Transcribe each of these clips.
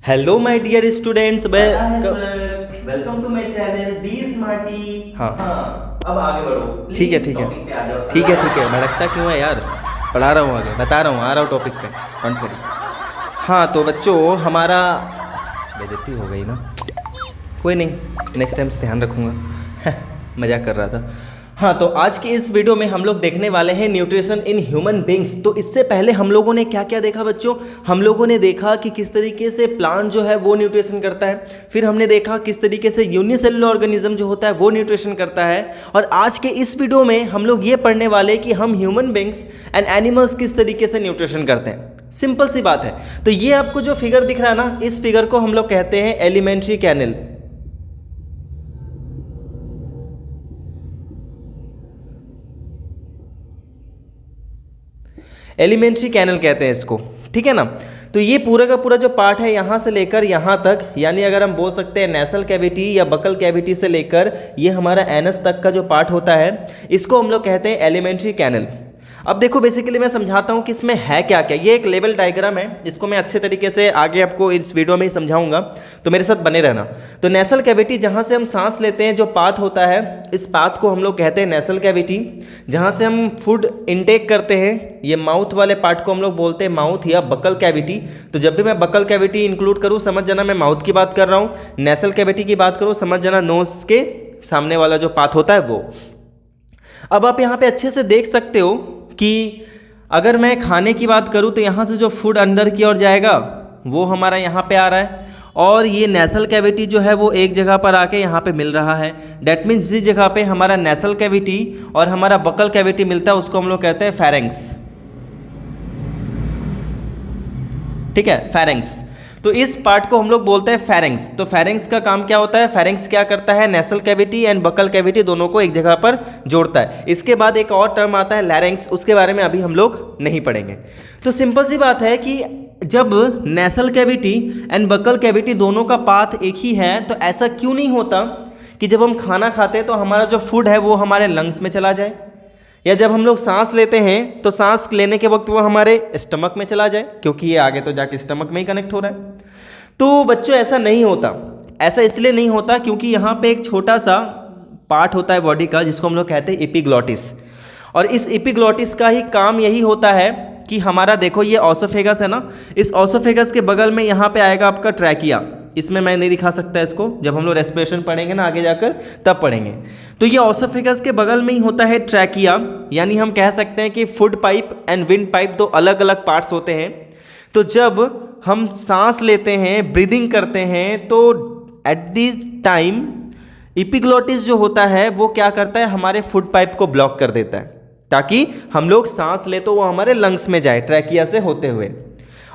Hello my dear students. Welcome to my channel be smarty. हाँ अब आगे बढ़ो। ठीक है Please, ठीक है topic पे आ जाओ। ठीक है ठीक है। भड़कता क्यों है यार? पढ़ा रहा हूँ, आगे बता रहा हूँ, आ रहा हूँ टॉपिक पे। Don't worry. हाँ तो बच्चों, हमारा बेइज्जती हो गई ना, कोई नहीं, नेक्स्ट टाइम से ध्यान रखूँगा। मजाक कर रहा था। हाँ तो आज के इस वीडियो में हम लोग देखने वाले हैं न्यूट्रिशन इन ह्यूमन बींग्स। तो इससे पहले हम लोगों ने क्या क्या देखा बच्चों? हम लोगों ने देखा कि किस तरीके से प्लांट जो है वो न्यूट्रिशन करता है, फिर हमने देखा किस तरीके से यूनिसेलुलर ऑर्गेनिज्म जो होता है वो न्यूट्रिशन करता है, और आज के इस वीडियो में हम लोग ये पढ़ने वाले कि हम ह्यूमन बींग्स एंड एनिमल्स किस तरीके से न्यूट्रिशन करते हैं। सिंपल सी बात है। तो ये आपको जो फिगर दिख रहा है ना, इस फिगर को हम लोग कहते हैं एलिमेंट्री कैनल। एलिमेंट्री कैनल कहते हैं इसको, ठीक है ना। तो ये पूरा का पूरा जो पार्ट है यहाँ से लेकर यहाँ तक, यानी अगर हम बोल सकते हैं नेसल कैविटी या बकल कैविटी से लेकर ये हमारा एनस तक का जो पार्ट होता है, इसको हम लोग कहते हैं एलिमेंट्री कैनल। अब देखो बेसिकली मैं समझाता हूँ कि इसमें है क्या क्या। ये एक लेवल डायग्राम है, इसको मैं अच्छे तरीके से आगे आपको इस वीडियो में ही समझाऊंगा, तो मेरे साथ बने रहना। तो नेसल कैविटी, जहाँ से हम सांस लेते हैं, जो पाथ होता है, इस पाथ को हम लोग कहते हैं नेसल कैविटी। जहाँ से हम फूड इनटेक करते हैं, ये माउथ वाले पार्ट को हम लोग बोलते हैं माउथ या बकल कैविटी। तो जब भी मैं बकल कैविटी इंक्लूड करूँ, समझ जाना मैं माउथ की बात कर रहा हूँ। नेसल कैविटी की बात करूँ, समझ जाना नोज के सामने वाला जो पाथ होता है वो। अब आप यहाँ पे अच्छे से देख सकते हो कि अगर मैं खाने की बात करूँ तो यहाँ से जो फूड अंदर की ओर जाएगा वो हमारा यहाँ पे आ रहा है, और ये नेसल कैविटी जो है वो एक जगह पर आके यहाँ पे मिल रहा है। डैट मीन्स जिस जगह पे हमारा नेसल कैविटी और हमारा बकल कैविटी मिलता है उसको हम लोग कहते हैं फेरेंक्स, ठीक है, फेरेंक्स। तो इस पार्ट को हम लोग बोलते हैं फेरेंक्स। तो फेरेंक्स का काम क्या होता है? फेरेंक्स क्या करता है? Nasal cavity and buccal cavity दोनों को एक जगह पर जोड़ता है। इसके बाद एक और टर्म आता है लैरिंक्स, उसके बारे में अभी हम लोग नहीं पढ़ेंगे। तो सिंपल सी बात है कि जब nasal cavity and buccal cavity दोनों का पाथ एक ही है, तो ऐसा क्यों नहीं होता कि जब हम खाना खाते हैं तो हमारा जो फूड है वो हमारे लंग्स में चला जाए, या जब हम लोग सांस लेते हैं तो सांस लेने के वक्त वो हमारे स्टमक में चला जाए, क्योंकि ये आगे तो जाके स्टमक में ही कनेक्ट हो रहा है। तो बच्चों ऐसा नहीं होता। ऐसा इसलिए नहीं होता क्योंकि यहाँ पे एक छोटा सा पार्ट होता है बॉडी का जिसको हम लोग कहते हैं एपिग्लॉटिस, और इस एपिग्लॉटिस का ही काम यही होता है कि हमारा, देखो ये ऑसोफेगस है ना, इस ऑसोफेगस के बगल में यहाँ पे आएगा आपका ट्रैकिया। इसमें मैं नहीं दिखा सकता इसको, जब हम लोग रेस्पिरेशन पढ़ेंगे ना आगे जाकर तब पढ़ेंगे। तो ये ऑसोफेगस के बगल में ही होता है ट्रैकिया, यानी हम कह सकते हैं कि food pipe and wind pipe दो अलग अलग पार्ट्स होते हैं। तो जब हम सांस लेते हैं, ब्रीदिंग करते हैं, तो एट दिस टाइम एपिग्लॉटिस जो होता है वो क्या करता है? हमारे फूड पाइप को ब्लॉक कर देता है, ताकि हम लोग सांस ले तो वो हमारे लंग्स में जाए ट्रैकिया से होते हुए।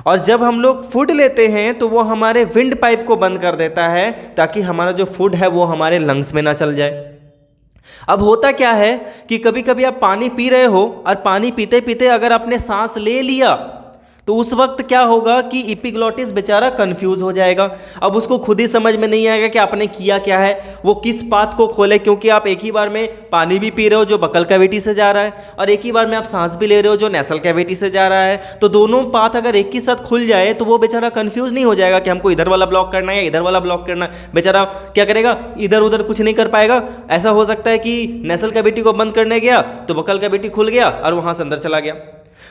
और जब हम लोग फूड लेते हैं तो वो हमारे विंड पाइप को बंद कर देता है, ताकि हमारा जो फूड है वो हमारे लंग्स में ना चल जाए। अब होता क्या है कि कभी कभी आप पानी पी रहे हो, और पानी पीते पीते अगर आपने सांस ले लिया तो उस वक्त क्या होगा कि एपिग्लॉटिस बेचारा कंफ्यूज हो जाएगा। अब उसको खुद ही समझ में नहीं आएगा कि आपने किया क्या है, वो किस पाथ को खोले, क्योंकि आप एक ही बार में पानी भी पी रहे हो जो बकल कैविटी से जा रहा है, और एक ही बार में आप सांस भी ले रहे हो जो नेसल कैविटी से जा रहा है। तो दोनों पाथ अगर एक ही साथ खुल जाए तो वो बेचारा कंफ्यूज नहीं हो जाएगा कि हमको इधर वाला ब्लॉक करना है या इधर वाला ब्लॉक करना है। बेचारा क्या करेगा? इधर उधर कुछ नहीं कर पाएगा। ऐसा हो सकता है कि नेसल कैविटी को बंद करने गया तो बकल कैविटी खुल गया और वहाँ से अंदर चला गया।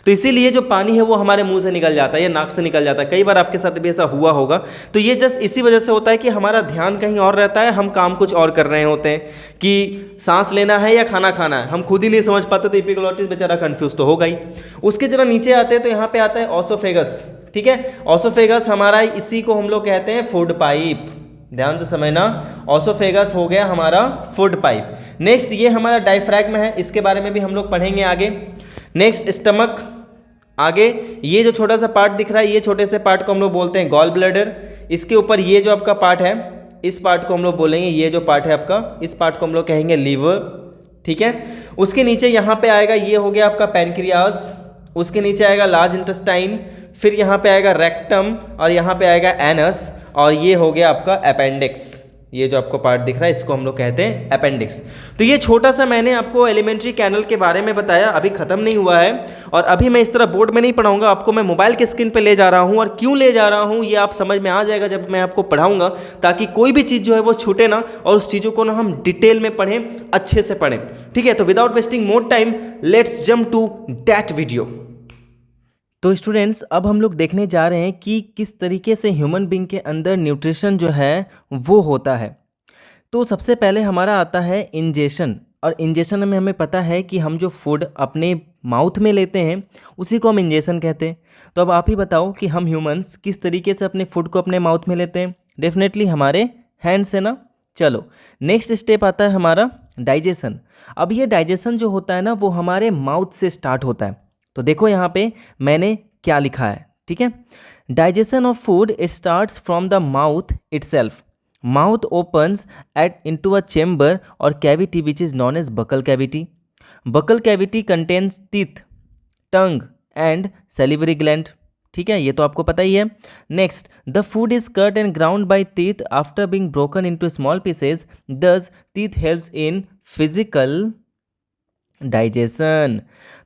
तो इसीलिए जो पानी है वो हमारे मुंह से निकल जाता है या नाक से निकल जाता है। कई बार आपके साथ भी ऐसा हुआ होगा। तो ये जस्ट इसी वजह से होता है कि हमारा ध्यान कहीं और रहता है, हम काम कुछ और कर रहे होते हैं कि सांस लेना है या खाना खाना है, हम खुद ही नहीं समझ पाते। तो एपिग्लॉटिस बेचारा कंफ्यूज तो होगा ही। उसके जरा नीचे आते हैं तो यहाँ पे आता है ऑसोफेगस, ठीक है। ऑसोफेगस हमारा, इसी को हम लोग कहते हैं फूड पाइप। ध्यान से समझना, ऑसोफेगस हो गया हमारा फूड पाइप। नेक्स्ट ये हमारा डायफ्रैग्म है, इसके बारे में भी हम लोग पढ़ेंगे आगे। Next stomach. आगे ये जो छोटा सा पार्ट दिख रहा है, ये छोटे से पार्ट को हम लोग बोलते हैं गॉल ब्लैडर। इसके ऊपर ये जो आपका पार्ट है, इस पार्ट को हम लोग बोलेंगे, ये जो पार्ट है आपका, इस पार्ट को हम लोग कहेंगे लीवर, ठीक है। उसके नीचे यहाँ पे आएगा, ये हो गया आपका पैनक्रियाज। उसके नीचे आएगा लार्ज इंटेस्टाइन, फिर यहाँ पे आएगा रेक्टम, और यहाँ पे आएगा एनस, और ये हो गया आपका अपेंडिक्स। ये जो आपको पार्ट दिख रहा है इसको हम लोग कहते हैं अपेंडिक्स। तो ये छोटा सा मैंने आपको एलिमेंट्री कैनल के बारे में बताया, अभी ख़त्म नहीं हुआ है। और अभी मैं इस तरह बोर्ड में नहीं पढ़ाऊंगा आपको, मैं मोबाइल के स्क्रीन पे ले जा रहा हूँ। और क्यों ले जा रहा हूँ ये आप समझ में आ जाएगा जब मैं आपको पढ़ाऊँगा, ताकि कोई भी चीज़ जो है वो छूटे ना, और उस चीज़ों को ना हम डिटेल में पढ़ें, अच्छे से पढ़ें। ठीक है, तो without wasting more time let's jump to that video. तो स्टूडेंट्स, अब हम लोग देखने जा रहे हैं कि किस तरीके से ह्यूमन बीइंग के अंदर न्यूट्रिशन जो है वो होता है। तो सबसे पहले हमारा आता है इंजेशन, और इंजेशन में हमें पता है कि हम जो फूड अपने माउथ में लेते हैं उसी को हम इंजेशन कहते हैं। तो अब आप ही बताओ कि हम ह्यूमंस किस तरीके से अपने फूड को अपने माउथ में लेते हैं। डेफिनेटली हमारे हैंड से ना। चलो नेक्स्ट स्टेप आता है हमारा डाइजेशन। अब ये डाइजेशन जो होता है ना वो हमारे माउथ से स्टार्ट होता है। तो देखो यहाँ पे मैंने क्या लिखा है, ठीक है। Digestion of food it starts from the mouth itself. Mouth opens at into a chamber और cavity which is known as buccal cavity. Buccal cavity contains teeth, tongue and salivary gland. ठीक है, ये तो आपको पता ही है। Next, the food is cut and ground by teeth after being broken into small pieces, this teeth helps in physical digestion.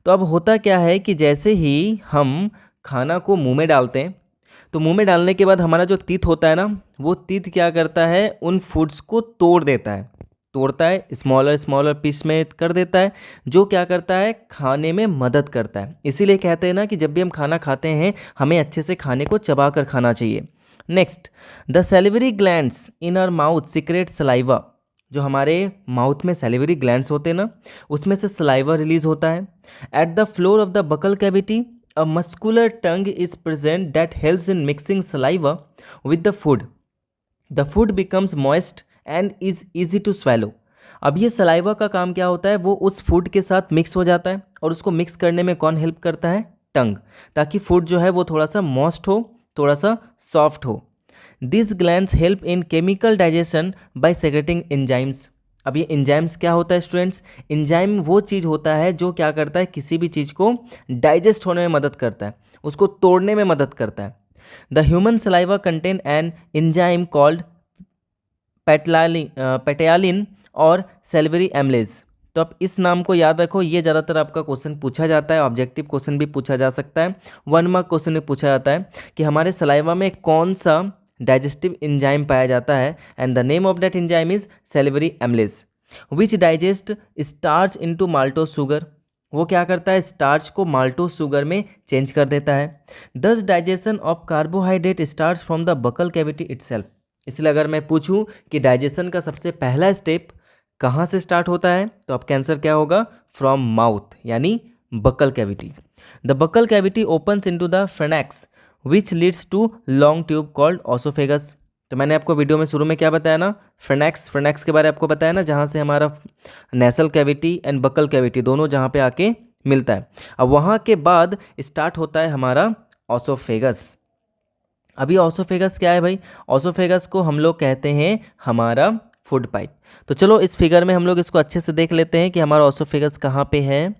तो अब होता क्या है कि जैसे ही हम खाना को मुंह में डालते हैं, तो मुंह में डालने के बाद हमारा जो टीथ होता है ना, वो टीथ क्या करता है, उन फूड्स को तोड़ता है स्मॉलर स्मॉलर पीस में कर देता है, जो क्या करता है, खाने में मदद करता है। इसीलिए कहते हैं ना कि जब भी हम खाना खाते हैं हमें अच्छे से खाने को चबा कर खाना चाहिए। Next, the salivary glands in our mouth secrete saliva. जो हमारे माउथ में सैलिवरी ग्लैंड्स होते हैं ना, उसमें से सलाइवा रिलीज होता है। At the floor of the buccal cavity a muscular tongue is present that helps in mixing saliva with the food. The food becomes moist and is easy to swallow. अब ये saliva का काम क्या होता है, वो उस फूड के साथ मिक्स हो जाता है, और उसको मिक्स करने में कौन हेल्प करता है, टंग, ताकि फूड जो है वो थोड़ा सा मॉइस्ट हो, थोड़ा सा सॉफ्ट हो। These glands help in chemical digestion by secreting enzymes. अब ये इंजाइम्स क्या होता है स्टूडेंट्स, इंजाइम वो चीज़ होता है जो क्या करता है, किसी भी चीज़ को डाइजेस्ट होने में मदद करता है, उसको तोड़ने में मदद करता है। The human saliva contain an enzyme called ptyalin और सेल्वरी एमलेज। तो आप इस नाम को याद रखो, ये ज़्यादातर आपका क्वेश्चन पूछा जाता है, ऑब्जेक्टिव क्वेश्चन भी पूछा जा सकता है, 1 मार्क क्वेश्चन में पूछा जाता है कि हमारे सलाइवा में कौन सा डाइजेस्टिव एंजाइम पाया जाता है, and the name of that enzyme is salivary amylase which digest starch into maltose sugar. वो क्या करता है, स्टार्च को माल्टोज शुगर में चेंज कर देता है। दस digestion of carbohydrate starts from the buccal cavity itself. इसलिए अगर मैं पूछूं कि डाइजेशन का सबसे पहला स्टेप कहाँ से स्टार्ट होता है, तो आपका आंसर क्या होगा, फ्रॉम माउथ, यानी buccal cavity. The buccal cavity opens into the pharynx which leads to long tube called oesophagus. तो मैंने आपको वीडियो में शुरू में क्या बताया ना, फ्रेनेक्स के बारे में आपको बताया ना, जहाँ से हमारा nasal cavity and buccal cavity दोनों जहाँ पे आके मिलता है। अब वहाँ के बाद स्टार्ट होता है हमारा ऑसोफेगस। अभी ऑसोफेगस क्या है भाई, ऑसोफेगस को हम लोग कहते हैं हमारा फूड पाइप। तो चलो इस फिगर में हम लोग इसको अच्छे से देख लेते हैं कि हमारा ऑसोफेगस कहाँ पे है।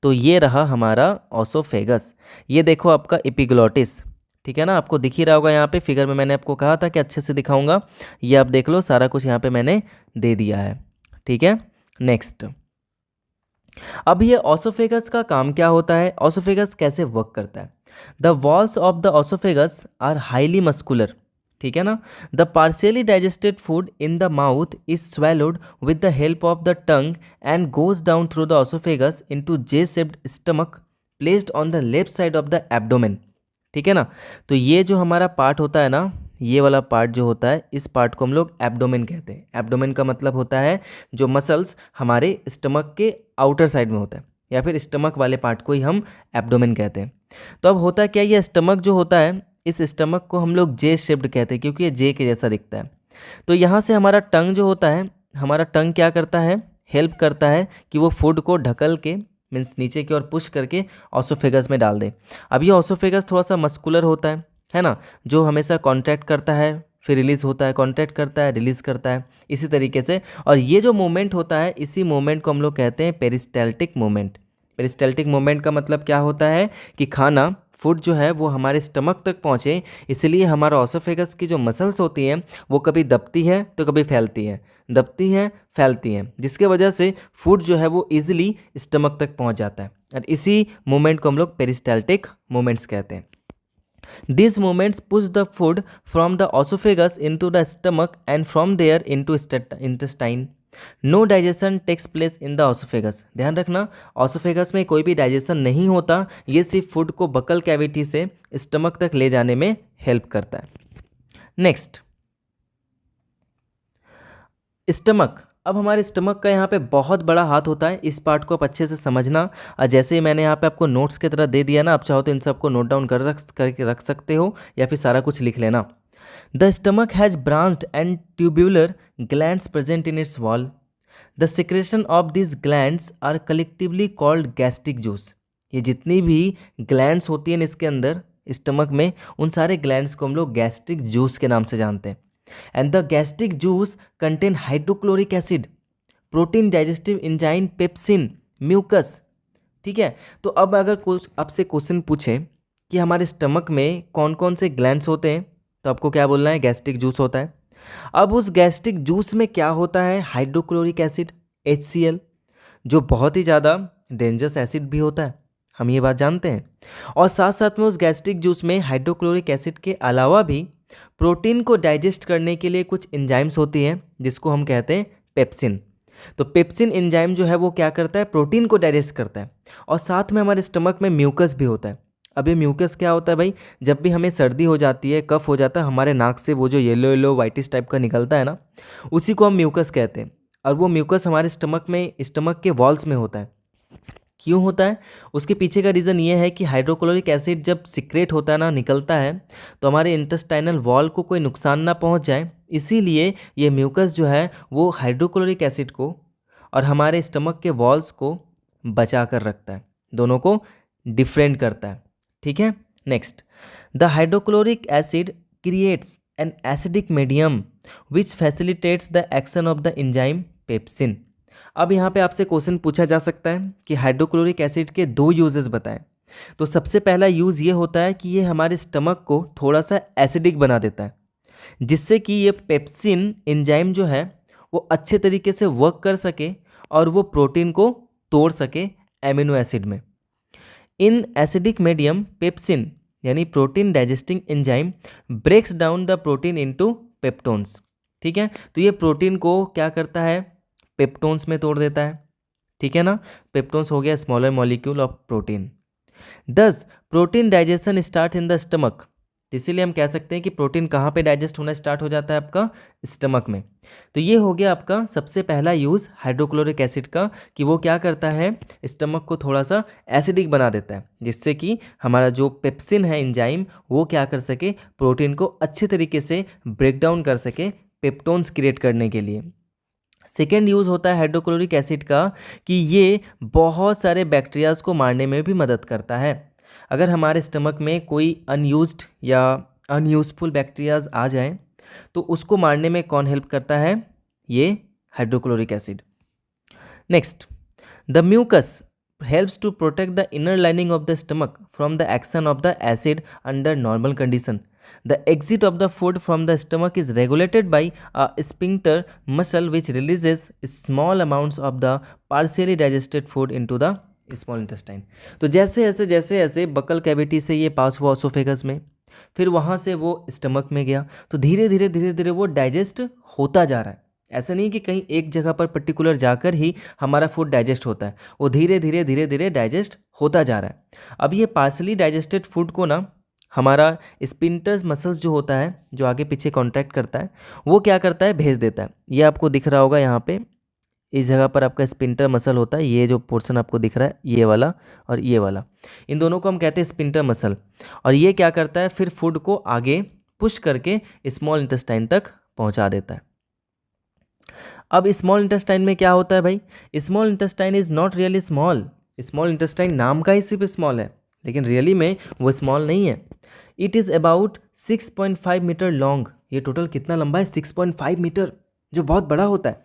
तो ये रहा हमारा ऑसोफेगस, ये देखो आपका एपिग्लोटिस, ठीक है ना, आपको दिख ही रहा होगा यहाँ पे फिगर में, मैंने आपको कहा था कि अच्छे से दिखाऊंगा, ये आप देख लो, सारा कुछ यहाँ पे मैंने दे दिया है, ठीक है। नेक्स्ट, अब ये ऑसोफेगस का काम क्या होता है, ऑसोफेगस कैसे वर्क करता है। The walls of the oesophagus are highly muscular, ठीक है ना। The partially digested food in the mouth is swallowed with the help of the tongue and goes down through the oesophagus into J shaped stomach placed on the left side of the abdomen, ठीक है ना। तो ये जो हमारा part होता है ना, ये वाला पार्ट जो होता है, इस पार्ट को हम लोग एब्डोमेन कहते हैं। एब्डोमेन का मतलब होता है जो मसल्स हमारे स्टमक के आउटर साइड में होता है, या फिर स्टमक वाले पार्ट को ही हम एब्डोमेन कहते हैं। तो अब होता क्या, ये स्टमक जो होता है, इस स्टमक को हम लोग जे शेप्ड कहते हैं, क्योंकि ये जे के जैसा दिखता है। तो यहाँ से हमारा टंग जो होता है, हमारा टंग क्या करता है, हेल्प करता है कि वो फूड को ढकल के, मीन्स नीचे की ओर पुश करके ऑसोफेगस में डाल दे। अब ये ऑसोफेगस थोड़ा सा मस्कुलर होता है ना, जो हमेशा कॉन्ट्रैक्ट करता है फिर रिलीज़ होता है, कॉन्ट्रैक्ट करता है रिलीज़ करता है, इसी तरीके से। और ये जो मूवमेंट होता है, इसी मूवमेंट को हम लोग कहते हैं पेरिस्टैल्टिक मूवमेंट। पेरिस्टैल्टिक मूवमेंट का मतलब क्या होता है कि खाना फूड जो है वो हमारे स्टमक तक पहुँचे, इसलिए हमारा ऑसोफेगस की जो मसल्स होती हैं वो कभी दबती है तो कभी फैलती है, दबती है फैलती हैं, जिसके वजह से फूड जो है वो ईजिली स्टमक तक पहुँच जाता है। और इसी मूवमेंट को हम लोग पेरिस्टाल्टिक मूवमेंट्स कहते हैं। These movements push the food from the esophagus into the stomach and from there into intestine. No digestion takes place in the esophagus. ध्यान रखना, ऑसोफेगस में कोई भी डाइजेशन नहीं होता, ये सिर्फ फूड को बकल कैविटी से स्टमक तक ले जाने में हेल्प करता है। Next, stomach. अब हमारे स्टमक का यहाँ पे बहुत बड़ा हाथ होता है, इस पार्ट को आप अच्छे से समझना। और जैसे ही मैंने यहाँ पे आपको नोट्स की तरह दे दिया ना, आप चाहो तो इन सबको नोट डाउन करके रख सकते हो या फिर सारा कुछ लिख लेना। The stomach has branched and tubular glands present in its wall. The secretion of this glands are collectively called gastric juice. ये जितनी भी ग्लैंड्स होती हैं इसके अंदर स्टमक में, उन सारे ग्लैंड्स को हम लोग गैस्ट्रिक जूस के नाम से जानते हैं। And the gastric juice contain hydrochloric acid, protein digestive enzyme pepsin, mucus। ठीक है, तो अब अगर कुछ आपसे क्वेश्चन पूछे कि हमारे स्टमक में कौन कौन से ग्लैंड्स होते हैं, तो आपको क्या बोलना है? गैस्ट्रिक जूस होता है। अब उस गैस्ट्रिक जूस में क्या होता है? हाइड्रोक्लोरिक एसिड HCl, जो बहुत ही ज़्यादा डेंजरस एसिड भी होता है, हम ये बात जानते हैं। और साथ साथ में उस गैस्ट्रिक जूस में हाइड्रोक्लोरिक एसिड के अलावा भी प्रोटीन को डाइजेस्ट करने के लिए कुछ एंजाइम्स होती हैं जिसको हम कहते हैं पेप्सिन। तो पेप्सिन एंजाइम जो है वो क्या करता है? प्रोटीन को डाइजेस्ट करता है। और साथ में हमारे स्टमक में म्यूकस भी होता है। अब ये म्यूकस क्या होता है भाई? जब भी हमें सर्दी हो जाती है, कफ हो जाता है, हमारे नाक से वो जो येलो येलो वाइटिश टाइप का निकलता है ना, उसी को हम म्यूकस कहते हैं। और वो म्यूकस हमारे स्टमक के वॉल्स में होता है। क्यों होता है? उसके पीछे का रीज़न ये है कि हाइड्रोक्लोरिक एसिड जब सिक्रेट होता है ना, निकलता है, तो हमारे इंटेस्टाइनल वॉल को कोई नुकसान ना पहुंच जाए, इसीलिए ये म्यूकस जो है वो हाइड्रोक्लोरिक एसिड को और हमारे स्टमक के वॉल्स को बचा कर रखता है, दोनों को डिफरेंट करता है। ठीक है, next, the hydrochloric acid creates an acidic medium which facilitates the action of the enzyme pepsin. अब यहाँ पे आपसे क्वेश्चन पूछा जा सकता है कि हाइड्रोक्लोरिक एसिड के 2 यूजेस बताएं। तो सबसे पहला यूज़ ये होता है कि ये हमारे स्टमक को थोड़ा सा एसिडिक बना देता है, जिससे कि ये पेप्सिन एंजाइम जो है वो अच्छे तरीके से वर्क कर सके और वो प्रोटीन को तोड़ सके एमिनो एसिड में। इन एसिडिक मीडियम पेप्सिन यानी protein digesting enzyme breaks down the protein into peptones. ठीक है, तो ये प्रोटीन को क्या करता है? पेप्टोन्स में तोड़ देता है। ठीक है ना, पेप्टोन्स हो गया स्मॉलर मॉलिक्यूल ऑफ प्रोटीन। दस protein digestion start in the stomach. इसीलिए हम कह सकते हैं कि प्रोटीन कहाँ पे डाइजेस्ट होना स्टार्ट हो जाता है? आपका स्टमक में। तो ये हो गया आपका सबसे पहला यूज़ हाइड्रोक्लोरिक एसिड का, कि वो क्या करता है? स्टमक को थोड़ा सा एसिडिक बना देता है, जिससे कि हमारा जो पेप्सिन है एंजाइम वो क्या कर सके? प्रोटीन को अच्छे तरीके से ब्रेक डाउन कर सके पेप्टोन्स क्रिएट करने के लिए। सेकेंड यूज़ होता है हाइड्रोक्लोरिक एसिड का कि ये बहुत सारे बैक्टीरियाज को मारने में भी मदद करता है। अगर हमारे स्टमक में कोई अनयूज्ड या अनयूजफुल बैक्टीरियाज आ जाए तो उसको मारने में कौन हेल्प करता है? ये hydrochloric acid. Next, the mucus helps to protect the inner lining of the stomach from the action of the acid under normal condition. The exit of the food from the stomach is regulated by a sphincter muscle which releases small amounts of the partially digested food into the small intestine. तो जैसे ऐसे buccal cavity से ये पास हुआ oesophagus में, फिर वहाँ से वो स्टमक में गया, तो धीरे धीरे वो डाइजेस्ट होता जा रहा है। ऐसा नहीं कि कहीं एक जगह पर पर्टिकुलर जाकर ही हमारा फूड डाइजेस्ट होता है, वो धीरे धीरे डाइजेस्ट होता जा रहा है। अब ये पार्सली डाइजेस्टेड फूड को ना हमारा स्पिंटर्स मसल्स जो होता है, जो आगे पीछे कॉन्ट्रैक्ट करता है, वो क्या करता है? भेज देता है। ये आपको दिख रहा होगा यहाँ पे, इस जगह पर आपका स्पिंटर मसल होता है। ये जो पोर्शन आपको दिख रहा है, ये वाला और ये वाला, इन दोनों को हम कहते हैं स्पिंटर मसल। और ये क्या करता है? फिर फूड को आगे पुश करके स्मॉल इंटेस्टाइन तक पहुँचा देता है। अब स्मॉल इंटेस्टाइन में क्या होता है भाई? Small intestine is not really small. Small intestine नाम का ही सिर्फ स्मॉल है, लेकिन रियली में वो स्मॉल नहीं है। It is about 6.5 metre long. ये टोटल कितना लंबा है? 6.5 मीटर, जो बहुत बड़ा होता है।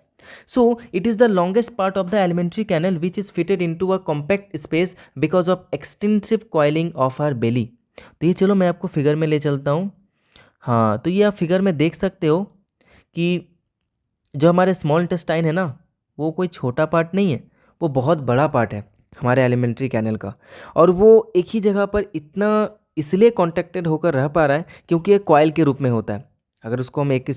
So it is the longest part of the alimentary canal which is fitted into a compact space because of extensive coiling of our belly. तो ये चलो मैं आपको फिगर में ले चलता हूँ। हाँ, तो ये आप फिगर में देख सकते हो कि जो हमारे स्मॉल इंटेस्टाइन है ना, वो कोई छोटा पार्ट नहीं है, वो बहुत बड़ा पार्ट है हमारे एलिमेंट्री कैनल का। और वो एक ही जगह पर इतना इसलिए कॉन्ट्रैक्टेड होकर रह पा रहा है क्योंकि ये कॉइल के रूप में होता है। अगर उसको हम एक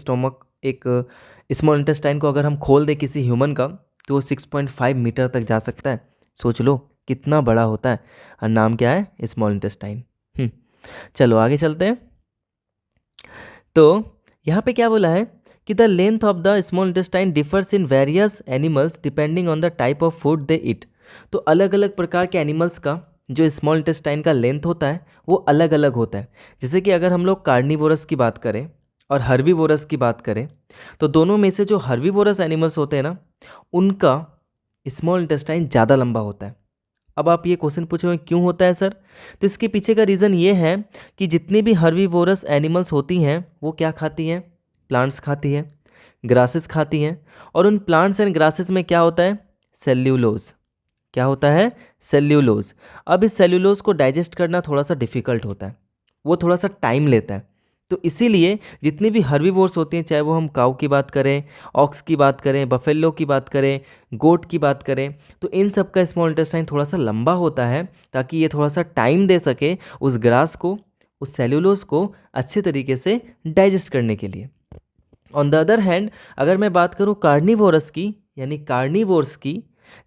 स्मॉल इंटेस्टाइन को अगर हम खोल दें किसी ह्यूमन का, तो वो 6.5 मीटर तक जा सकता है। सोच लो कितना बड़ा होता है। और नाम क्या है? Small intestine. चलो आगे चलते हैं। तो यहाँ पे क्या बोला है कि the length of the small intestine differs in various animals depending on the type of food they eat. तो अलग अलग प्रकार के एनिमल्स का जो स्मॉल इंटेस्टाइन का लेंथ होता है वो अलग अलग होता है। जैसे कि अगर हम लोग कार्निवोरस की बात करें और हर्बीवोरस की बात करें, तो दोनों में से जो हर्बीवोरस एनिमल्स होते हैं ना, उनका स्मॉल इंटेस्टाइन ज़्यादा लंबा होता है। अब आप ये क्वेश्चन पूछोगे क्यों होता है सर? तो इसके पीछे का रीज़न ये है कि जितनी भी हर्बीवोरस एनिमल्स होती हैं वो क्या खाती हैं? प्लांट्स खाती हैं, ग्रासेस खाती हैं। और उन प्लांट्स एंड ग्रासेस में क्या होता है? सेल्यूलोज। क्या होता है? सेल्यूलोज। अब इस सेल्यूलोज को डाइजेस्ट करना थोड़ा सा डिफ़िकल्ट होता है, वो थोड़ा सा टाइम लेता है। तो इसीलिए जितनी भी हर्बीवोर्स होती हैं, चाहे वो हम काऊ की बात करें, ऑक्स की बात करें, बफेलो की बात करें, गोट की बात करें, तो इन सब का स्मॉल इंटेस्टाइन थोड़ा सा लंबा होता है ताकि ये थोड़ा सा टाइम दे सके उस ग्रास को, उस सेल्यूलोज को अच्छे तरीके से डाइजेस्ट करने के लिए। ऑन द अदर हैंड अगर मैं बात करूँ कार्निवोरस की, यानी कार्निवोर्स की,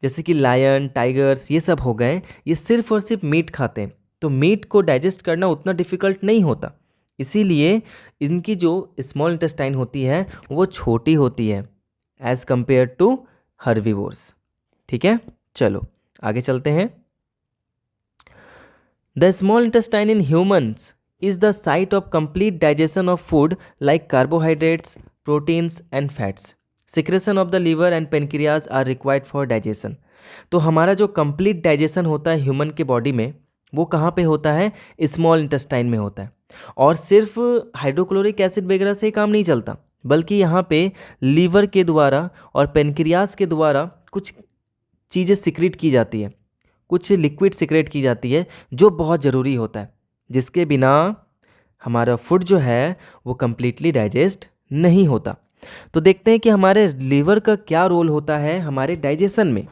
जैसे कि लायन, टाइगर्स, ये सब हो गए, ये सिर्फ और सिर्फ मीट खाते हैं। तो मीट को डाइजेस्ट करना उतना डिफ़िकल्ट नहीं होता, इसीलिए इनकी जो स्मॉल इंटेस्टाइन होती है वो छोटी होती है एज़ कंपेयर टू हर्बीवोर्स। ठीक है, चलो आगे चलते हैं। The small intestine in humans is the site of complete digestion of food like carbohydrates, proteins and fats. Secretion of the liver and pancreas are required for digestion. तो हमारा जो complete digestion होता है ह्यूमन के body में, वो कहाँ पे होता है? स्मॉल इंटेस्टाइन में होता है। और सिर्फ हाइड्रोक्लोरिक एसिड वगैरह से काम नहीं चलता, बल्कि यहाँ पे लीवर के द्वारा और पेनक्रियाज के द्वारा कुछ चीज़ें सिक्रेट की जाती है, कुछ लिक्विड सिक्रेट की जाती है जो बहुत ज़रूरी होता है, जिसके बिना हमारा फूड जो है वो कम्प्लीटली डाइजेस्ट नहीं होता। तो देखते हैं कि हमारे लीवर का क्या रोल होता है हमारे डाइजेशन में।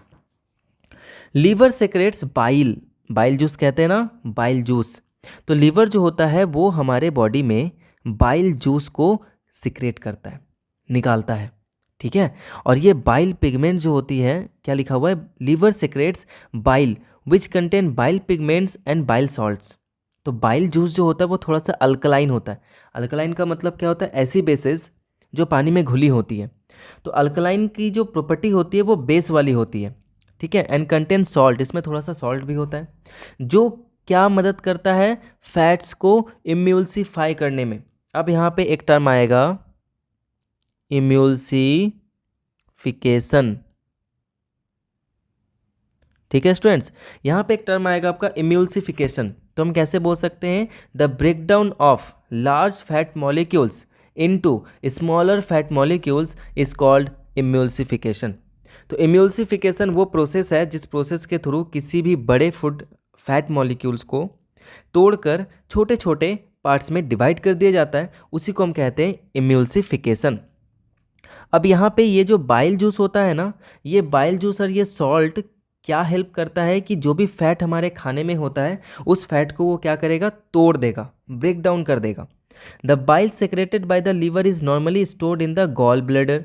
Liver secretes bile, bile juice कहते हैं ना, बाइल जूस। तो लीवर जो होता है वो हमारे बॉडी में बाइल जूस को सिक्रेट करता है, निकालता है। ठीक है, और ये बाइल पिगमेंट जो होती है, क्या लिखा हुआ है? Liver secretes bile which contain bile pigments and bile salts. तो बाइल जूस जो होता है वो थोड़ा सा अल्कलाइन होता है। अल्कलाइन का मतलब क्या होता है? ऐसी बेसेस जो पानी में घुली होती है। तो अल्कलाइन की जो प्रॉपर्टी होती है वो बेस वाली होती है। ठीक है, एंड कंटेन सॉल्ट, इसमें थोड़ा सा सॉल्ट भी होता है, जो क्या मदद करता है? फैट्स को इम्यूल्सिफाई करने में। अब यहाँ पे एक टर्म आएगा इम्यूल्सिफिकेशन। ठीक है स्टूडेंट्स, यहाँ पे एक टर्म आएगा आपका इम्यूल्सिफिकेशन। तो हम कैसे बोल सकते हैं? The breakdown of large fat molecules into smaller fat molecules is called emulsification. तो इम्यूल्सिफिकेशन वो प्रोसेस है जिस प्रोसेस के थ्रू किसी भी बड़े फूड फैट मॉलिक्यूल्स को तोड़कर छोटे छोटे पार्ट्स में डिवाइड कर दिया जाता है, उसी को हम कहते हैं इम्यूल्सिफिकेशन। अब यहाँ पे ये जो बाइल जूस होता है ना, ये बाइल जूस और ये सॉल्ट क्या हेल्प करता है कि जो भी फैट हमारे खाने में होता है उस फैट को वो क्या करेगा? तोड़ देगा, ब्रेक डाउन कर देगा। The bile secreted by the liver is normally stored in the gall bladder.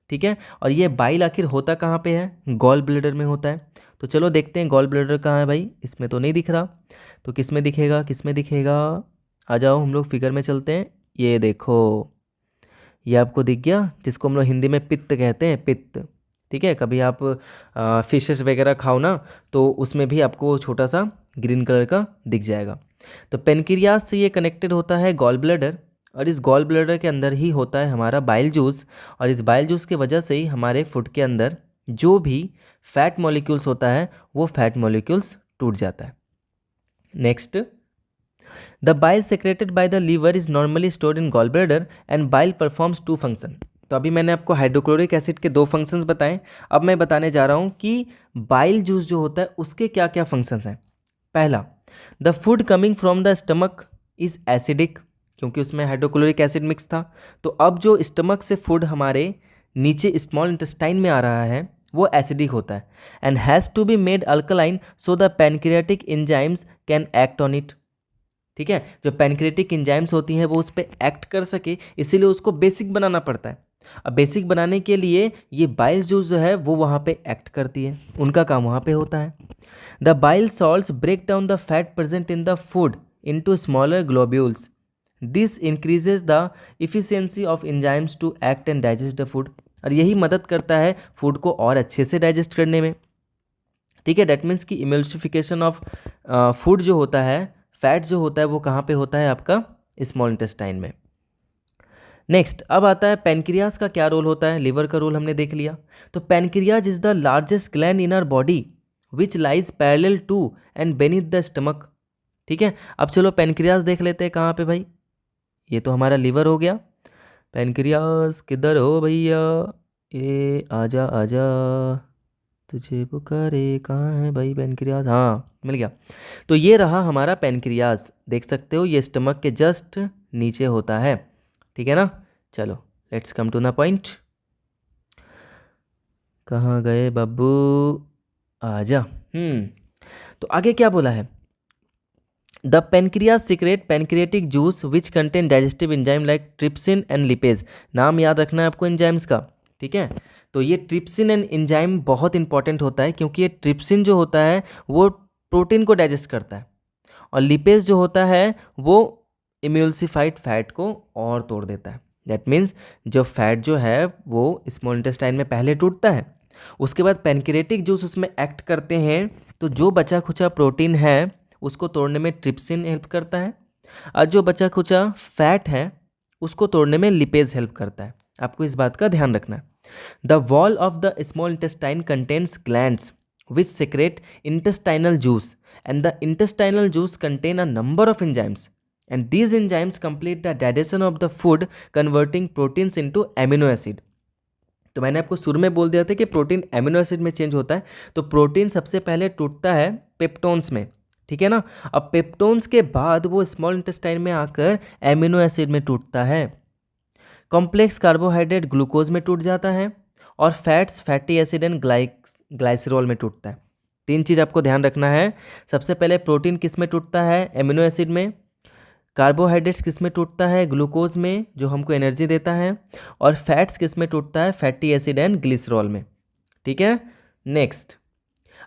ठीक है, और ये बाइल आखिर होता कहाँ पे है? गॉल ब्लैडर में होता है। तो चलो देखते हैं गॉल ब्लैडर कहाँ है भाई, इसमें तो नहीं दिख रहा। तो किस में दिखेगा? किस में दिखेगा? आ जाओ हम लोग फिगर में चलते हैं। ये देखो, ये आपको दिख गया, जिसको हम लोग हिंदी में पित्त कहते हैं, पित्त। ठीक है, कभी आप फिशेस वगैरह खाओ ना, तो उसमें भी आपको छोटा सा ग्रीन कलर का दिख जाएगा। तो पेनक्रियाज से ये कनेक्टेड होता है गॉल ब्लैडर, और इस गॉल ब्लैडर के अंदर ही होता है हमारा बाइल जूस, और इस बाइल जूस की वजह से ही हमारे फूड के अंदर जो भी फैट मॉलिक्यूल्स होता है वो फैट मॉलिक्यूल्स टूट जाता है। Next, the bile secreted by the liver is normally stored in gall bladder and bile performs 2 function. तो अभी मैंने आपको हाइड्रोक्लोरिक एसिड के 2 फंक्शंस बताएं, अब मैं बताने जा रहा हूं कि बाइल जूस जो होता है उसके क्या क्या फंक्शंस हैं। पहला, the food coming from the stomach is acidic, क्योंकि उसमें हाइड्रोक्लोरिक एसिड मिक्स था। तो अब जो स्टमक से फूड हमारे नीचे स्मॉल इंटेस्टाइन में आ रहा है वो एसिडिक होता है। And has to be made alkaline so the pancreatic enzymes can act on it. ठीक है, जो पैनक्रियाटिक एंजाइम्स होती हैं वो उस पर एक्ट कर सके, इसीलिए उसको बेसिक बनाना पड़ता है। अब बेसिक बनाने के लिए ये बाइल जूस जो है वो वहाँ पे एक्ट करती है, उनका काम वहाँ पे होता है। The bile salts break down the fat present in the food into smaller globules. This increases the efficiency of enzymes to act and digest the food. और यही मदद करता है फूड को और अच्छे से डाइजेस्ट करने में। ठीक है, डैट मीन्स कि इमल्सिफिकेशन ऑफ फूड जो होता है, फैट जो होता है वो कहाँ पे होता है आपका स्मॉल इंटेस्टाइन में। नेक्स्ट अब आता है पैनक्रियाज का क्या रोल होता है। लिवर का रोल हमने देख लिया। तो pancreas is the largest gland in our body which lies parallel to and beneath the stomach. ठीक है, अब चलो पैनक्रियाज देख लेते हैं कहाँ पे भाई। ये तो हमारा लिवर हो गया। पैनक्रियाज किधर हो भैया, ये आजा आजा तुझे पुकारे, कहाँ है भाई पैनक्रियाज। हाँ मिल गया। तो ये रहा हमारा पैनक्रियाज, देख सकते हो ये स्टमक के जस्ट नीचे होता है। ठीक है ना, चलो let's come to the point. कहाँ गए बाबू, आजा। तो आगे क्या बोला है। The pancreas secrete pancreatic juice which contain digestive enzyme like trypsin and lipase. नाम याद रखना है आपको एंजाइम्स का। ठीक है, तो ये ट्रिप्सिन एंड एंजाइम बहुत इंपॉर्टेंट होता है, क्योंकि ये ट्रिप्सिन जो होता है वो प्रोटीन को डाइजेस्ट करता है, और लिपेज जो होता है वो इम्यूल्सिफाइड फैट को और तोड़ देता है। दैट मीन्स जो फैट जो है वो स्मॉल इंटेस्टाइन में पहले टूटता है, उसके बाद पैनक्रियाटिक जूस उसमें एक्ट करते हैं, तो जो बचा खुचा प्रोटीन है उसको तोड़ने में ट्रिप्सिन हेल्प करता है, और जो बचा खुचा फैट है उसको तोड़ने में लिपेज हेल्प करता है। आपको इस बात का ध्यान रखना है। The wall of the small intestine contains glands which secrete intestinal juice, and the intestinal juice contain a number of enzymes, and these enzymes complete the digestion of the food converting proteins into amino acid. तो मैंने आपको शुरू में बोल दिया था कि protein amino acid में चेंज होता है। तो प्रोटीन सबसे पहले टूटता है पेप्टोन्स में, ठीक है ना। अब पेप्टोन्स के बाद वो स्मॉल इंटेस्टाइन में आकर एमिनो एसिड में टूटता है। कॉम्प्लेक्स कार्बोहाइड्रेट ग्लूकोज में टूट जाता है, और fats fatty acid and glycerol में टूटता है। तीन चीज़ आपको ध्यान रखना है। सबसे पहले प्रोटीन किस में टूटता है, एमिनो एसिड में। कार्बोहाइड्रेट्स किस में टूटता है, ग्लूकोज में जो हमको एनर्जी देता है। और फैट्स किस में टूटता है, फैटी एसिड एंड ग्लिसरॉल में। ठीक है, नेक्स्ट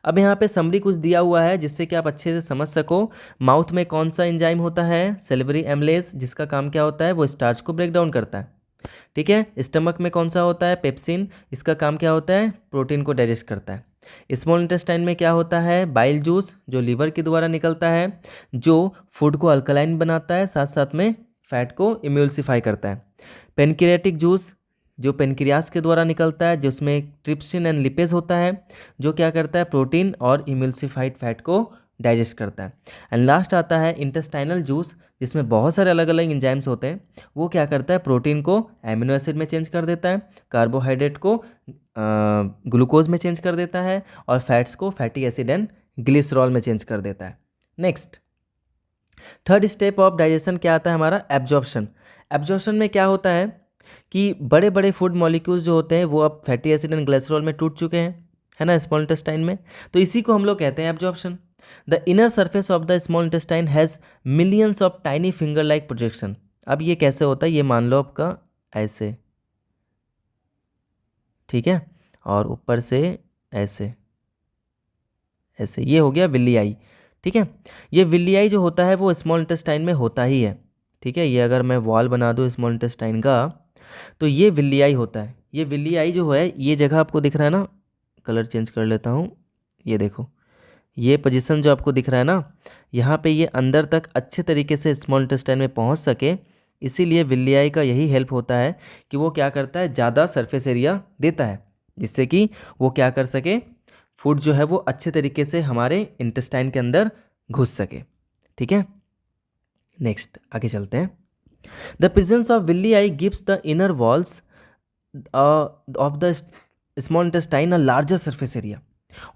अब यहाँ पे समरी कुछ दिया हुआ है जिससे कि आप अच्छे से समझ सको। माउथ में कौन सा एंजाइम होता है, सेलेबरी एमलेस, जिसका काम क्या होता है, वो स्टार्च को ब्रेक डाउन करता है। ठीक है, स्टमक में कौन सा होता है, पेप्सिन, इसका काम क्या होता है, प्रोटीन को डाइजेस्ट करता है। स्मॉल इंटेस्टाइन में क्या होता है, बाइल जूस, जो लीवर के द्वारा निकलता है, जो फूड को अल्कलाइन बनाता है, साथ साथ में फैट को इम्यूल्सिफाई करता है। पेनक्रियाटिक जूस जो पेनक्रियास के द्वारा निकलता है, जिसमें ट्रिप्सिन एंड लिपेज होता है, जो क्या करता है, प्रोटीन और इम्यूल्सिफाइड फैट को डाइजेस्ट करता है। एंड लास्ट आता है इंटेस्टाइनल जूस, जिसमें बहुत सारे अलग अलग एंजाइम्स होते हैं। वो क्या करता है, प्रोटीन को एमिनो एसिड में चेंज कर देता है, कार्बोहाइड्रेट को ग्लूकोज में चेंज कर देता है, और फैट्स को फैटी एसिड एंड ग्लिसरॉल में चेंज कर देता है। Next third step of digestion क्या आता है हमारा, एब्जॉर्प्शन। एब्जॉर्प्शन में क्या होता है कि बड़े बड़े फूड मॉलिक्यूल्स जो होते हैं वो अब फैटी एसिड एंड ग्लिसरॉल में टूट चुके हैं, है ना, स्मॉल इंटेस्टाइन में। तो इसी को हम लोग कहते हैं absorption. The inner surface of the small intestine has millions of tiny finger like projection. अब ये कैसे होता है, ये मान लो आपका ऐसे, ठीक है, और ऊपर से ऐसे ऐसे, ये हो गया विलियाई। ठीक है, ये विलियाई जो होता है वो स्मॉल इंटेस्टाइन में होता ही है। ठीक है, ये अगर मैं वॉल बना दूँ स्मॉल इंटेस्टाइन का, तो ये विलियाई होता है। ये विलियाई जो है, ये जगह आपको दिख रहा है ना, कलर चेंज कर लेता हूँ, ये देखो, ये पोजीशन जो आपको दिख रहा है ना, यहाँ पे ये अंदर तक अच्छे तरीके से स्मॉल इंटेस्टाइन में पहुँच सके, इसीलिए विलियाई का यही हेल्प होता है कि वो क्या करता है, ज़्यादा सरफेस एरिया देता है, जिससे कि वो क्या कर सके, फूड जो है वो अच्छे तरीके से हमारे इंटेस्टाइन के अंदर घुस सके। ठीक है, नेक्स्ट आगे चलते हैं। The presence of villi gives the inner walls of the small intestine a larger surface area.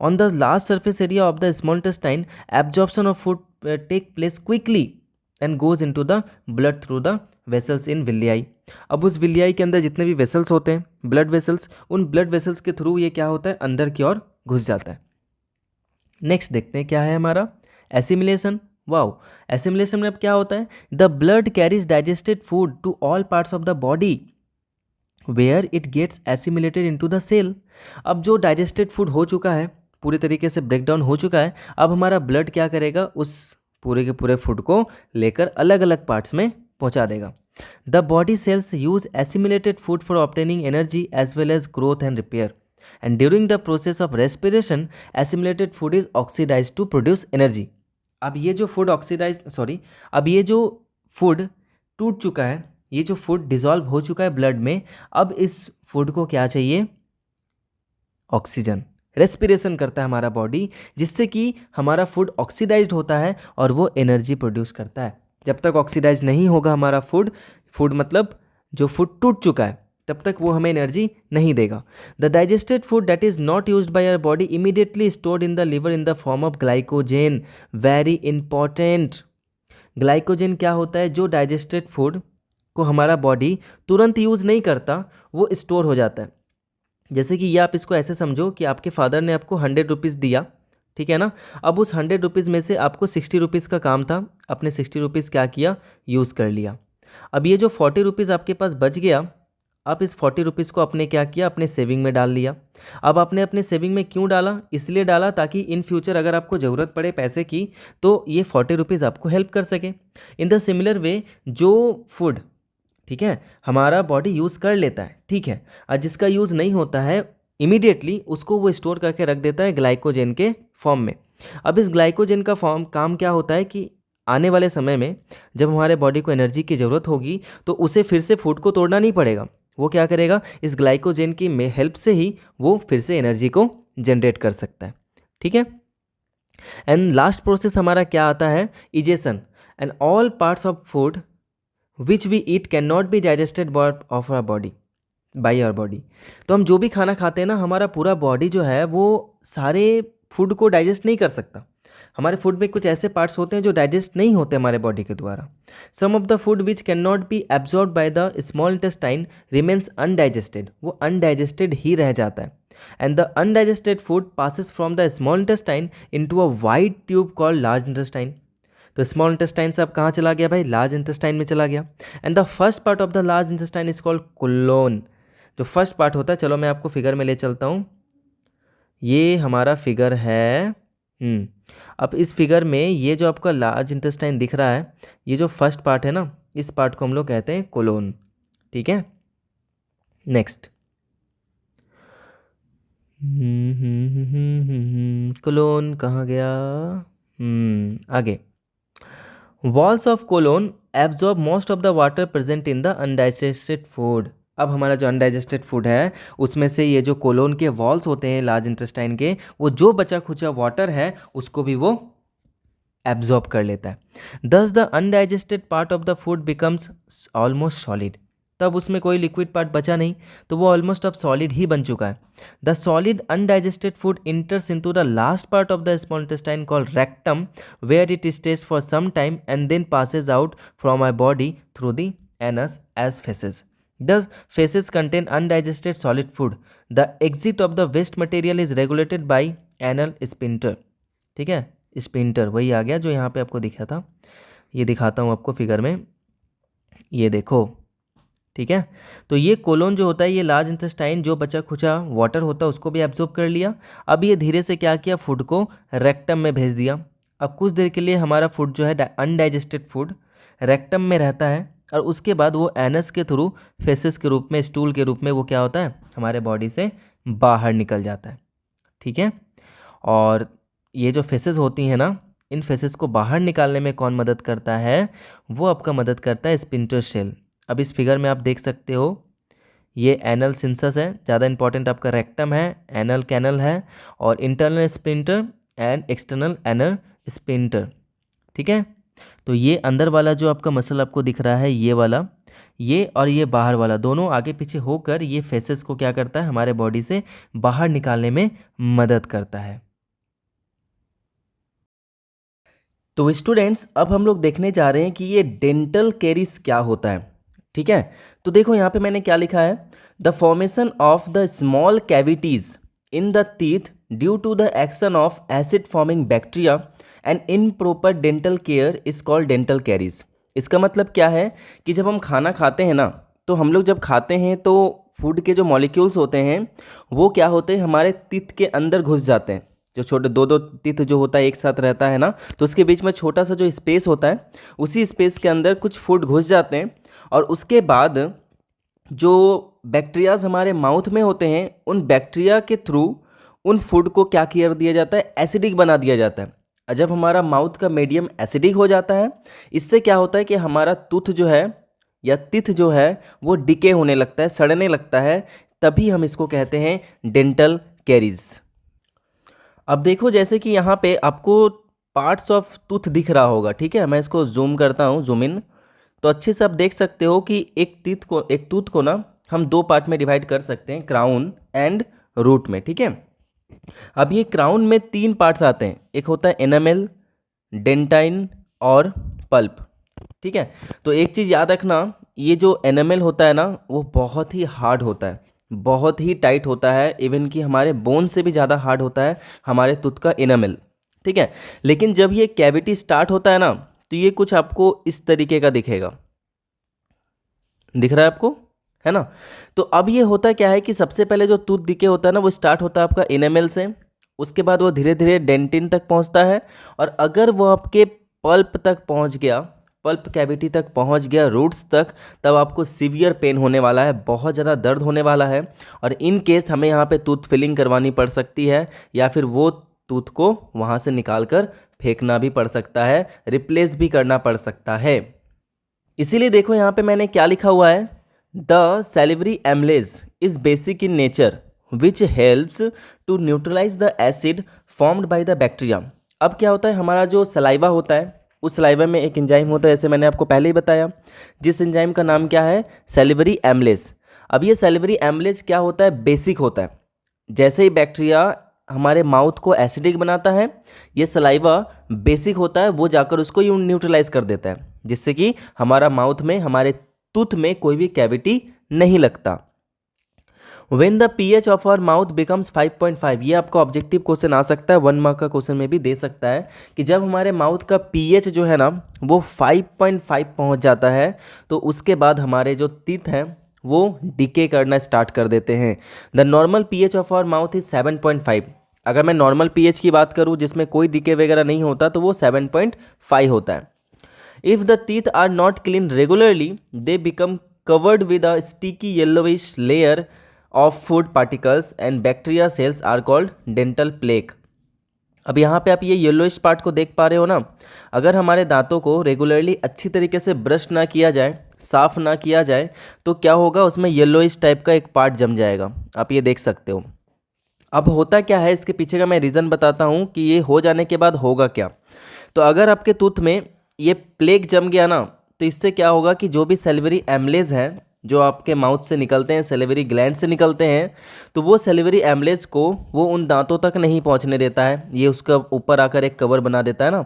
On the large surface area of the small intestine, absorption of food take place quickly and goes into the blood through the vessels in villi. अब उस विलियाई के अंदर जितने भी vessels होते हैं, blood vessels, उन blood vessels के थ्रू ये क्या होता है, अंदर की ओर घुस जाता है. नेक्स्ट देखते हैं क्या है हमारा एसिमिलेशन. वाओ, एसिमिलेशन में अब क्या होता है, the blood carries digested food to all parts of the body where it gets assimilated into the cell. अब जो डाइजेस्टेड फूड हो चुका है, पूरे तरीके से ब्रेक डाउन हो चुका है, अब हमारा ब्लड क्या करेगा, उस पूरे के पूरे फूड को लेकर अलग अलग पार्ट्स में पहुंचा देगा. The body cells use assimilated food for obtaining energy as well as growth and repair. And during the process of respiration assimilated food is oxidise to produce energy. अब ये जो फूड अब ये जो फूड टूट चुका है, ये जो फूड डिसॉल्व हो चुका है ब्लड में, अब इस फूड को क्या चाहिए, ऑक्सीजन. रेस्पिरेशन करता है हमारा बॉडी, जिससे कि हमारा फूड ऑक्सीडाइज्ड होता है और वो एनर्जी प्रोड्यूस करता है. जब तक ऑक्सीडाइज नहीं होगा हमारा फूड मतलब जो फूड टूट चुका है, तब तक वो हमें एनर्जी नहीं देगा. The digested food that is not used by our body immediately stored in the liver in the form of glycogen. Very important. Glycogen क्या होता है, जो डाइजेस्टेड फूड को हमारा बॉडी तुरंत यूज़ नहीं करता, वो स्टोर हो जाता है. जैसे कि ये आप इसको ऐसे समझो कि आपके फादर ने आपको 100 रुपीज़ दिया, ठीक है ना. अब उस 100 रुपीज़ में से आपको 60 रुपीज़ का काम था, अपने 60 रुपीज़ क्या किया, यूज़ कर लिया. अब ये जो 40 रुपीज़ आपके पास बच गया, आप इस 40 रुपीज़ को आपने क्या किया, अपने सेविंग में डाल लिया. अब आपने अपने सेविंग में क्यों डाला, इसलिए डाला ताकि इन फ्यूचर अगर आपको ज़रूरत पड़े पैसे की तो ये 40 रुपीज़ आपको हेल्प कर सके. इन द सिमिलर वे जो फूड, ठीक है, हमारा बॉडी यूज़ कर लेता है, ठीक है, और जिसका यूज़ नहीं होता है इमीडिएटली उसको वो स्टोर करके रख देता है ग्लाइकोजन के फॉर्म में. अब इस ग्लाइकोजन का काम क्या होता है कि आने वाले समय में जब हमारे बॉडी को एनर्जी की ज़रूरत होगी तो उसे फिर से फूड को तोड़ना नहीं पड़ेगा. वो क्या करेगा, इस ग्लाइकोजन की हेल्प से ही वो फिर से एनर्जी को जनरेट कर सकता है, ठीक है. एंड लास्ट प्रोसेस हमारा क्या आता है, egestion. And all parts of food which we eat can not be digested of our body by our body. तो हम जो भी खाना खाते हैं ना, हमारा पूरा बॉडी जो है वो सारे फूड को डाइजेस्ट नहीं कर सकता. हमारे फूड में कुछ ऐसे पार्ट्स होते हैं जो डाइजेस्ट नहीं होते हमारे बॉडी के द्वारा. Some of the food which can not be absorb by the small intestine remains undigested. वो अनडाइजेस्टेड ही रह जाता है. And the undigested food passes from the small intestine into a wide tube called large intestine. तो small intestine से अब कहाँ चला गया भाई, लार्ज इंटेस्टाइन में चला गया. And the first part of the large intestine is called colon. जो फर्स्ट पार्ट होता है, चलो मैं आपको फिगर में ले चलता हूँ. ये हमारा फिगर है. अब इस फिगर में ये जो आपका लार्ज इंटेस्टाइन दिख रहा है, ये जो फर्स्ट पार्ट है ना, इस पार्ट को हम लोग कहते हैं कोलोन, ठीक है. नेक्स्ट, कोलोन कहाँ गया, आगे. Walls of colon absorb most of the water present in the undigested food. अब हमारा जो अनडाइजेस्टेड फूड है उसमें से ये जो कोलोन के वॉल्स होते हैं लार्ज इंटेस्टाइन के, वो जो बचा खुचा वाटर है उसको भी वो एब्जॉर्ब कर लेता है. दस the undigested part of the food becomes almost solid. तब उसमें कोई लिक्विड पार्ट बचा नहीं, तो वो ऑलमोस्ट अब सॉलिड ही बन चुका है. The solid undigested food enters into the last part of the small intestine called rectum, where it stays for some time and then passes out from our body through the anus as faeces. Thus, feces contain undigested solid food. The exit of the waste material is regulated by anal sphincter. ठीक है, sphincter वही आ गया जो यहाँ पे आपको दिखा था. ये दिखाता हूँ आपको फिगर में, ये देखो, ठीक है. तो ये कोलोन जो होता है, ये लार्ज इंटेस्टाइन जो बचा खुचा वाटर होता है उसको भी एब्जॉर्ब कर लिया. अब ये धीरे से क्या किया, फूड को रेक्टम में भेज दिया. अब कुछ देर के लिए हमारा फूड जो है अनडाइजेस्टेड फूड रेक्टम में रहता है, और उसके बाद वो एनस के थ्रू फेसेस के रूप में, स्टूल के रूप में वो क्या होता है, हमारे बॉडी से बाहर निकल जाता है, ठीक है. और ये जो फेसेस होती हैं ना, इन फेसेस को बाहर निकालने में कौन मदद करता है, वो आपका मदद करता है स्पिंटर सेल. अब इस फिगर में आप देख सकते हो, ये एनल सिंसस है, ज़्यादा इंपॉर्टेंट आपका रेक्टम है, एनल कैनल है, और internal sphincter and external anal sphincter, ठीक है. तो ये अंदर वाला जो आपका मसल आपको दिख रहा है, ये वाला, ये और ये बाहर वाला दोनों आगे पीछे होकर ये फेसेस को क्या करता है, हमारे बॉडी से बाहर निकालने में मदद करता है। तो स्टूडेंट्स, अब हम लोग देखने जा रहे हैं कि ये डेंटल कैरीज क्या होता है। ठीक है, तो देखो यहाँ पे मैंने क्या लिखा है, the formation of the small cavities in the teeth due to the action of acid forming bacteria and improper dental care is called dental caries. इसका मतलब क्या है कि जब हम खाना खाते हैं ना, तो हम लोग जब खाते हैं तो फूड के जो मॉलिक्यूल्स होते हैं वो क्या होते हैं, हमारे टीथ के अंदर घुस जाते हैं। जो छोटे दो दो टीथ जो होता है एक साथ रहता है ना, तो उसके बीच में छोटा सा जो स्पेस होता है, उसी स्पेस के अंदर कुछ फूड घुस जाते हैं और उसके बाद जो बैक्टीरियाज हमारे माउथ में होते हैं, उन बैक्टीरिया के थ्रू उन फूड को क्या कर दिया जाता है, एसिडिक बना दिया जाता है। और जब हमारा माउथ का मीडियम एसिडिक हो जाता है, इससे क्या होता है कि हमारा टूथ जो है या टीथ जो है वो डिके होने लगता है, सड़ने लगता है, तभी हम इसको कहते हैं डेंटल कैरीज। अब देखो जैसे कि यहाँ पे आपको पार्ट्स ऑफ टूथ दिख रहा होगा। ठीक है, मैं इसको जूम करता हूँ, जूम इन, तो अच्छे से आप देख सकते हो कि एक टूथ को ना हम दो पार्ट में डिवाइड कर सकते हैं, क्राउन एंड रूट में। ठीक है, अब ये क्राउन में तीन पार्ट्स आते हैं, एक होता है एनामेल, डेंटाइन और पल्प। ठीक है, तो एक चीज़ याद रखना, ये जो एनामेल होता है ना वो बहुत ही हार्ड होता है, बहुत ही टाइट होता है, इवन कि हमारे बोन से भी ज़्यादा हार्ड होता है हमारे टूथ का एनामेल। ठीक है, लेकिन जब ये कैविटी स्टार्ट होता है ना, तो ये कुछ आपको इस तरीके का दिखेगा, दिख रहा है आपको, है ना। तो अब ये होता क्या है कि सबसे पहले जो टूथ डिके होता है ना वो स्टार्ट होता है आपका एनामेल से, उसके बाद वो धीरे धीरे डेंटिन तक पहुंचता है, और अगर वो आपके पल्प तक पहुंच गया, पल्प कैविटी तक पहुंच गया, रूट्स तक, तब आपको सीवियर पेन होने वाला है, बहुत ज़्यादा दर्द होने वाला है, और इन केस हमें यहाँ पे टूथ फिलिंग करवानी पड़ सकती है, या फिर वो टूथ को वहाँ से निकाल कर फेंकना भी पड़ सकता है, रिप्लेस भी करना पड़ सकता है। इसीलिए देखो यहाँ पे मैंने क्या लिखा हुआ है, the salivary amylase is basic in nature which helps to neutralise the acid formed by the bacteria. अब क्या होता है, हमारा जो सलाइवा होता है, उस सलाइवा में एक एंजाइम होता है, जैसे मैंने आपको पहले ही बताया, जिस एंजाइम का नाम क्या है, सैलिवरी एमलेज। अब ये सैलिवरी एमलेज क्या होता है, बेसिक होता है। जैसे ही बैक्टीरिया हमारे माउथ को एसिडिक बनाता है, ये सलाइवा बेसिक होता है, वो जाकर उसको न्यूट्रलाइज कर देता है, जिससे कि हमारा माउथ में, हमारे टूथ में कोई भी कैविटी नहीं लगता। When the pH of our mouth becomes 5.5, ये आपको ऑब्जेक्टिव क्वेश्चन आ सकता है, 1 मार्क का क्वेश्चन में भी दे सकता है, कि जब हमारे माउथ का pH जो है ना वो 5.5 पहुंच जाता है, तो उसके बाद हमारे जो टीथ हैं वो डिके करना स्टार्ट कर देते हैं। The normal pH of our mouth is 7.5। अगर मैं नॉर्मल pH की बात करूँ जिसमें कोई डिके वगैरह नहीं होता, तो वो 7.5 होता है। If the teeth are not cleaned regularly, they become covered with a sticky yellowish layer of food particles and bacteria cells are called dental plaque। अब यहाँ पे आप ये येलोइश पार्ट को देख पा रहे हो ना, अगर हमारे दांतों को रेगुलरली अच्छी तरीके से ब्रश ना किया जाए, साफ़ ना किया जाए, तो क्या होगा, उसमें येलोइश टाइप का एक पार्ट जम जाएगा, आप ये देख सकते हो। अब होता क्या है, इसके पीछे का मैं रीज़न बताता हूँ कि ये हो जाने के बाद होगा क्या। तो अगर आपके टूथ में ये प्लेक जम गया ना, तो इससे क्या होगा कि जो भी सैलिवरी एमलेज हैं जो आपके माउथ से निकलते हैं, सैलिवरी ग्लैंड से निकलते हैं, तो वो सैलिवरी एमलेज को वो उन दांतों तक नहीं पहुंचने देता है। ये उसका ऊपर आकर एक कवर बना देता है ना,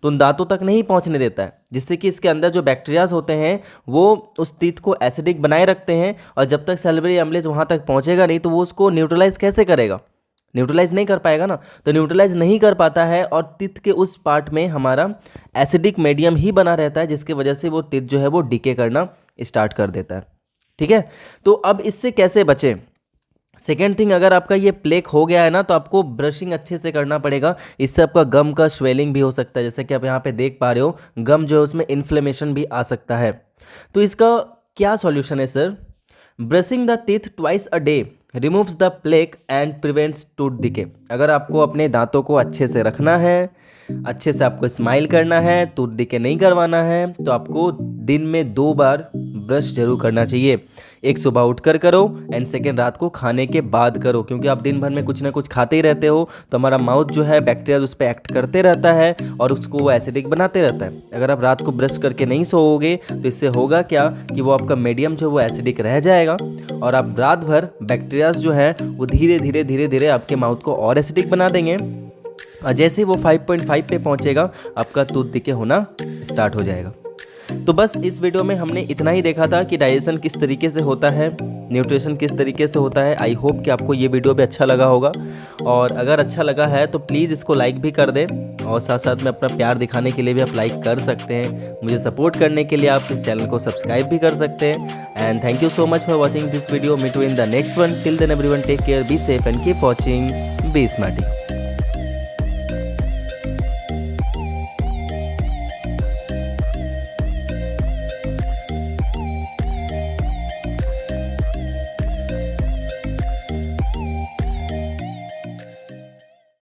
तो उन दांतों तक नहीं पहुंचने देता है, जिससे कि इसके अंदर जो बैक्टीरियाज होते हैं वो उस टीथ को एसिडिक बनाए रखते हैं, और जब तक सैलिवरी एमलेज वहाँ तक पहुँचेगा नहीं, तो वो उसको न्यूट्रलाइज कैसे करेगा, न्यूट्रलाइज नहीं कर पाएगा ना। तो न्यूट्रलाइज नहीं कर पाता है, और टीथ के उस पार्ट में हमारा एसिडिक मीडियम ही बना रहता है, जिसकी वजह से वो टीथ जो है वो डिके करना स्टार्ट कर देता है। ठीक है, तो अब इससे कैसे बचें। सेकेंड थिंग, अगर आपका ये प्लेक हो गया है ना, तो आपको ब्रशिंग अच्छे से करना पड़ेगा, इससे आपका गम का स्वेलिंग भी हो सकता है, जैसे कि आप यहाँ पे देख पा रहे हो, गम जो है उसमें इन्फ्लेमेशन भी आ सकता है। तो इसका क्या सॉल्यूशन है sir? Brushing the teeth twice a day removes the plaque and prevents tooth decay. अगर आपको अपने दांतों को अच्छे से रखना है, अच्छे से आपको स्माइल करना है, टूथ डिके नहीं करवाना है, तो आपको दिन में 2 बार ब्रश जरूर करना चाहिए। एक सुबह उठकर करो एंड सेकेंड रात को खाने के बाद करो, क्योंकि आप दिन भर में कुछ ना कुछ खाते ही रहते हो तो हमारा माउथ जो है बैक्टीरिया उस पर एक्ट करते रहता है और उसको वो एसिडिक बनाते रहता है। अगर आप रात को ब्रश करके नहीं सोओगे तो इससे होगा क्या कि वो आपका मीडियम जो है वो एसिडिक रह जाएगा और आप रात भर बैक्टीरियाज जो है वो धीरे धीरे धीरे धीरे आपके माउथ को और एसिडिक बना देंगे और जैसे ही वो 5.5 पे पहुंचेगा आपका टूथ डिके होना स्टार्ट हो जाएगा। तो बस इस वीडियो में हमने इतना ही देखा था कि डाइजेशन किस तरीके से होता है, न्यूट्रिशन किस तरीके से होता है। आई होप कि आपको ये वीडियो भी अच्छा लगा होगा और अगर अच्छा लगा है तो प्लीज़ इसको लाइक भी कर दें और साथ साथ में अपना प्यार दिखाने के लिए भी आप लाइक कर सकते हैं। मुझे सपोर्ट करने के लिए आप इस चैनल को सब्सक्राइब भी कर सकते हैं। And thank you so much for watching this video. Meet you in the next one. Till then everyone take care, be safe and keep watching be smarty.